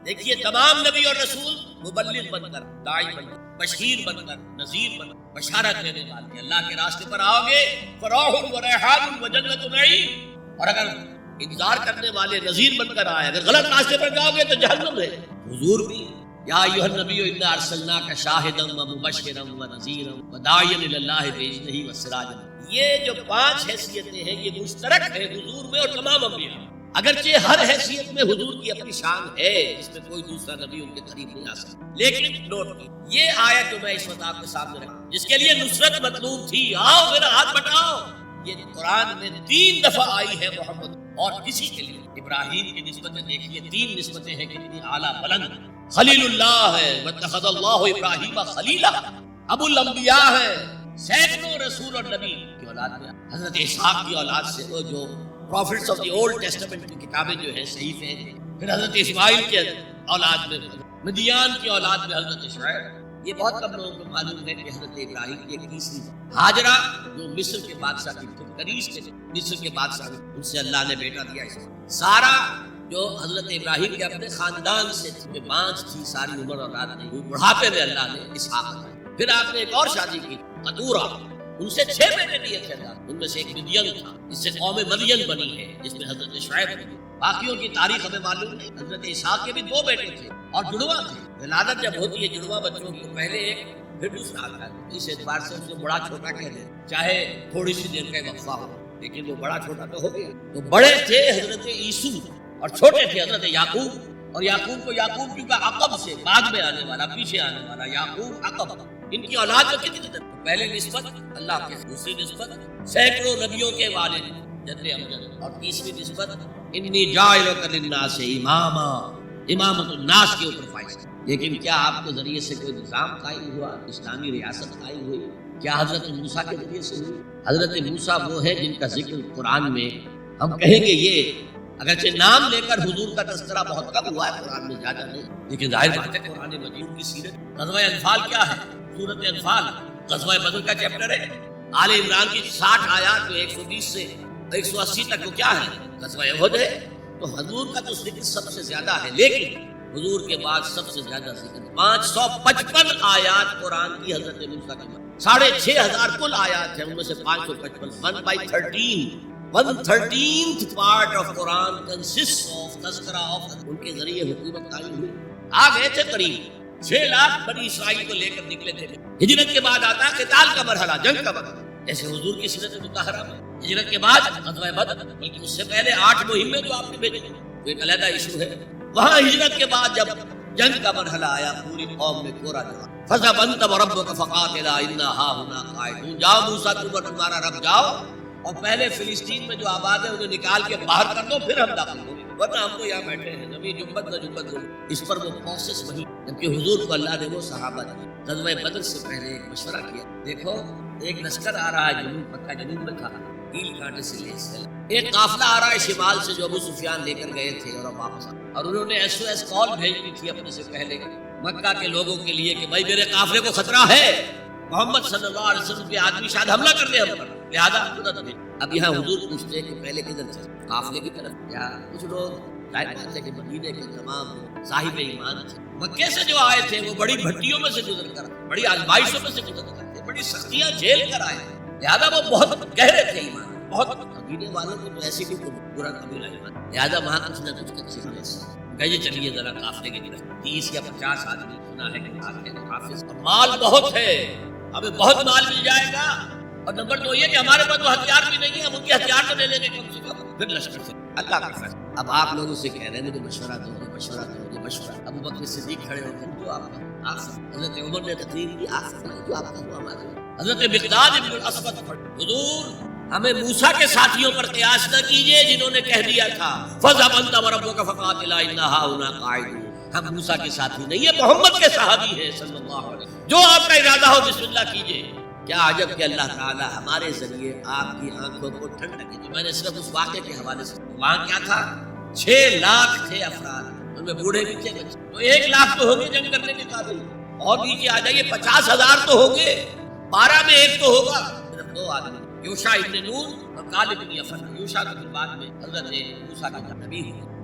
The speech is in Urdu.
دیکھیے تمام نبی اور رسول مبلغ بن کر، داعی بن کر، بشیر بن کر، نذیر بن کر بشارت دینے والے، اللہ کے راستے پر آؤ گے فروح و ریحان و جنت نعیم، اور اگر انذار کرنے والے نذیر بن کر آئے، اگر غلط راستے پر جاؤ گے تو جہنم ہے۔ حضور بھی یا ایھا النبی انا ارسلناک شاہدا و مبشرا و نذیرا و داعیا الی اللہ باذنہ و سراجا، یہ جو 5 حیثیتیں ہیں یہ مشترک ہے حضور میں اور تمام انبیاء میں، اگرچہ ہر حیثیت میں حضور کی اپنی شان ہے، اس میں کوئی دوسرا نبی ان کے قریب نہیں آ سکتا، لیکن نوٹ یہ آیت جو میں اس وقت آپ کے سامنے رکھا جس کے لیے نصرت مطلوب تھی، آؤ میرا ہاتھ بٹاؤ، یہ قرآن میں 3 دفعہ آئی ہے محمد اور کسی کے لیے۔ ابراہیم کی نسبتیں دیکھیے، 3 نسبتیں ہیں کتنی اعلیٰ بلند، خلیل اللہ ہے واتخذ اللہ ابراہیم خلیلا، ابو الانبیاء ہے، سینکڑوں رسول اور نبی کی اولاد میں، حضرت اسحاق کی اولاد سے وہ جو prophets of the old testament کی کتابیں جو ہیں صحیفے، پھر حضرت اسماعیل کے اولاد میں، مدیان کی اولاد میں حضرت شعیب۔ یہ بہت کم لوگوں کو معلوم ہے کہ حضرت ابراہیم کی ایک تیسری ہاجرہ جو مصر کے بادشاہ کی کنیز تھے، مصر کے بادشاہ ان سے اللہ نے بیٹا دیا، سارا جو حضرت ابراہیم کے اپنے خاندان سے تھی، 5 تھی، ساری عمر اولاد نہیں ہوئی، بڑھاپے میں اللہ نے اسحاق دیا۔ پھر آپ نے ایک اور شادی کی قطورہ، ان سے 6 بیٹے دیے تھے اللہ، ان میں سے ایک مدین تھا جس سے قوم مدین بنی ہے، جس میں حضرت شعیب تھے۔ باقیوں کی تاریخ ہمیں معلوم نہیں۔ حضرت اسحاق کے بھی 2 بیٹے تھے اور جڑواں تھے۔ ولادت جب ہوتی ہے جڑواں بچوں کو پہلے ایک پھر دوسرا آتا ہے، اس اعتبار سے اسے بڑا چھوٹا کہہ دیں، چاہے تھوڑی سی دیر کا وقفہ ہو، لیکن وہ بڑا چھوٹا تو ہو گیا۔ تو بڑے تھے حضرت عیسو اور چھوٹے تھے حضرت یعقوب، اور یعقوب کو یعقوب کیونکہ عقب سے بعد میں آنے والا، پیچھے آنے والا یعقوب عقب۔ ان کی اولاد میں کتنی تھی؟ پہلے نسبت اللہ کے، دوسری نسبت سینکڑوں نبیوں کے والد جد امجد، اور تیسری نسبت انی جاعلک للناس اماما، امامت الناس کے اوپر فائز۔ لیکن کیا آپ کے ذریعے سے کوئی نظام قائم ہوا، اسلامی ریاست قائم ہوئی؟ کیا حضرت موسیٰ کے ذریعے سے ہوئی؟ حضرت موسیٰ وہ ہے جن کا ذکر قرآن میں ہم کہیں گے، یہ اگرچہ نام لے کر حضور کا تذکرہ بہت کم ہوا ہے قرآن میں، زیادہ نہیں، لیکن ظاہر بات ہے قرآن مجید کی سیرت۔ غزوہ انفال کیا ہے؟ سورۃ انفال غزوہ بدر کا چیپٹر ہے۔ آل عمران کی 60 آیات جو 120 سے 180 تک وہ کیا ہے؟ غزوہ احد ہے۔ تو حضور کا تو ذکر سب سے زیادہ ہے، لیکن حضور کے بعد سب سے زیادہ ذکر 555 آیات قرآن کی حضرت موسیٰ کی، 6500 کل آیات ہیں، ان میں سے 555 1/13th part of Quran consists of تذکرہ of، ان کے ذریعے حکومت قائم ہوئی۔ آ گئے تھے قریب 6 لاکھ بنی اسرائیل کو لے کر نکلے تھے۔ ہجرت کے بعد آتا ہے قتال کا مرحلہ، جنگ کا مرحلہ، جیسے حضور کی سیرت مطہرہ میں ہجرت کے بعد غزوہ بدر، بلکہ اس سے پہلے 8 مہمیں جو آپ نے بھیجی وہ ایک علیحدہ ایشو ہے۔ وہاں ہجرت کے بعد جب جنگ کا مرحلہ آیا، پوری قوم میں کورا جواب، فَذْهَبْ أَنْتَ وَرَبُّكَ فَقَاتِلَا إِنَّا هَاهُنَا قَاعِدُونَ، جاؤ موسیٰ تم اور تمہارا رب جاؤ اور پہلے فلسطین میں جو آباد ہے انہیں نکال کے باہر کر دو، پھر ہم داخل ہوں گے، ورنہ ہم تو یہاں بیٹھے ہیں، نبی جنبت نہ جنبت ہو۔ اس پر وہ پروسیس وہی، جبکہ حضور کو اللہ نے وہ صحابہ دی۔ غزوہ بدر سے پہلے ایک مشورہ کیا، دیکھو ایک لشکر آ رہا ہے جنوب، مکہ جنوب میں تھا، کیل کانٹے سے لیس ہے، ایک قافلہ آ رہا ہے شمال سے جو ابو سفیان لے کر گئے تھے اور واپس آ، اور انہوں نے SOS کال بھیج دی تھی اپنے سے پہلے مکہ کے لوگوں کے لیے کہ بھائی میرے قافلے کو خطرہ ہے، محمد صلی اللہ علیہ وسلم کے آدمی شاید حملہ کر دیں ہم پر، لہذا مدد دیں۔ اب یہاں حضور پوچھتے ہیں کہ پہلے کدھر سے؟ قافلے کی طرف؟ یا کچھ لوگ ظاہر بات ہے کہ مدینے کے تمام صاحب ایمان تھے، مکے سے جو آئے تھے وہ بڑی بھٹیوں میں سے گزر کر، بڑی آزمائشوں میں سے گزر کر تھے، بڑی سختیاں جھیل کر آئے، لہذا وہ بہت گہرے تھے ایمان، بہت مدینے والوں کو تو ایسی بھی کوئی برا قبیلہ ایمان، لہذا وہاں کچھ نہ کچھ کچھ کہیے چلیے ذرا قافلے کی طرف۔ 30 یا 50 آدمی سنا ہے کہ حافظ، اور مال بہت ہے، ہمیں بہت مال مل جائے گا، اور نمبر 2 یہ کہ ہمارے پاس وہ ہتھیار بھی نہیں ہے، ہم ان کے ہتھیار تو لے لیں گے کم سے کم، پھر لشکر سے اللہ کا فیصلہ۔ اب آپ لوگوں سے کہہ رہے ہیں مجھے مشورہ دو، مشورہ دو، مشورہ۔ ابو بکر صدیق کھڑے ہو گئے، جو آپ کا حضرت عمر نے تقریر کی، آپ جو آپ کا ہوا ہمارے۔ حضرت مقداد ابن الاسود حضور ہمیں موسیٰ کے ساتھیوں پر قیاس نہ کیجئے جنہوں نے کہہ دیا تھا فَذْهَبْ أَنْتَ وَرَبُّكَ فَقَاتِلَا إِنَّا هَاهُنَا قَاعِدُونَ، ہم موسیٰ کے ساتھی نہیں، یہ محمد کے صحابی ہیں صلی اللہ علیہ وسلم، جو آپ کا ارادہ ہو بسم اللہ کیجئے۔ کیا عجب کہ اللہ تعالیٰ ہمارے ذریعے آپ کی آنکھوں کو ٹھنڈک کی۔ میں نے صرف اس واقعے کے حوالے سے، وہاں کیا تھا 6 لاکھ تھے افراد، ان میں بوڑھے بھی تھے بچے، تو 1 لاکھ تو ہوں گے جنگ کرنے کے قابل، اور نیچے آ جائیے 50,000 تو ہوں گے، 12 میں 1 تو ہوگا، صرف 2 آدمی، یوشع ابن نون اور کالب ابن یفن۔ یوشع کے بعد میں حضرت موسیٰ کے نبی ہوئے،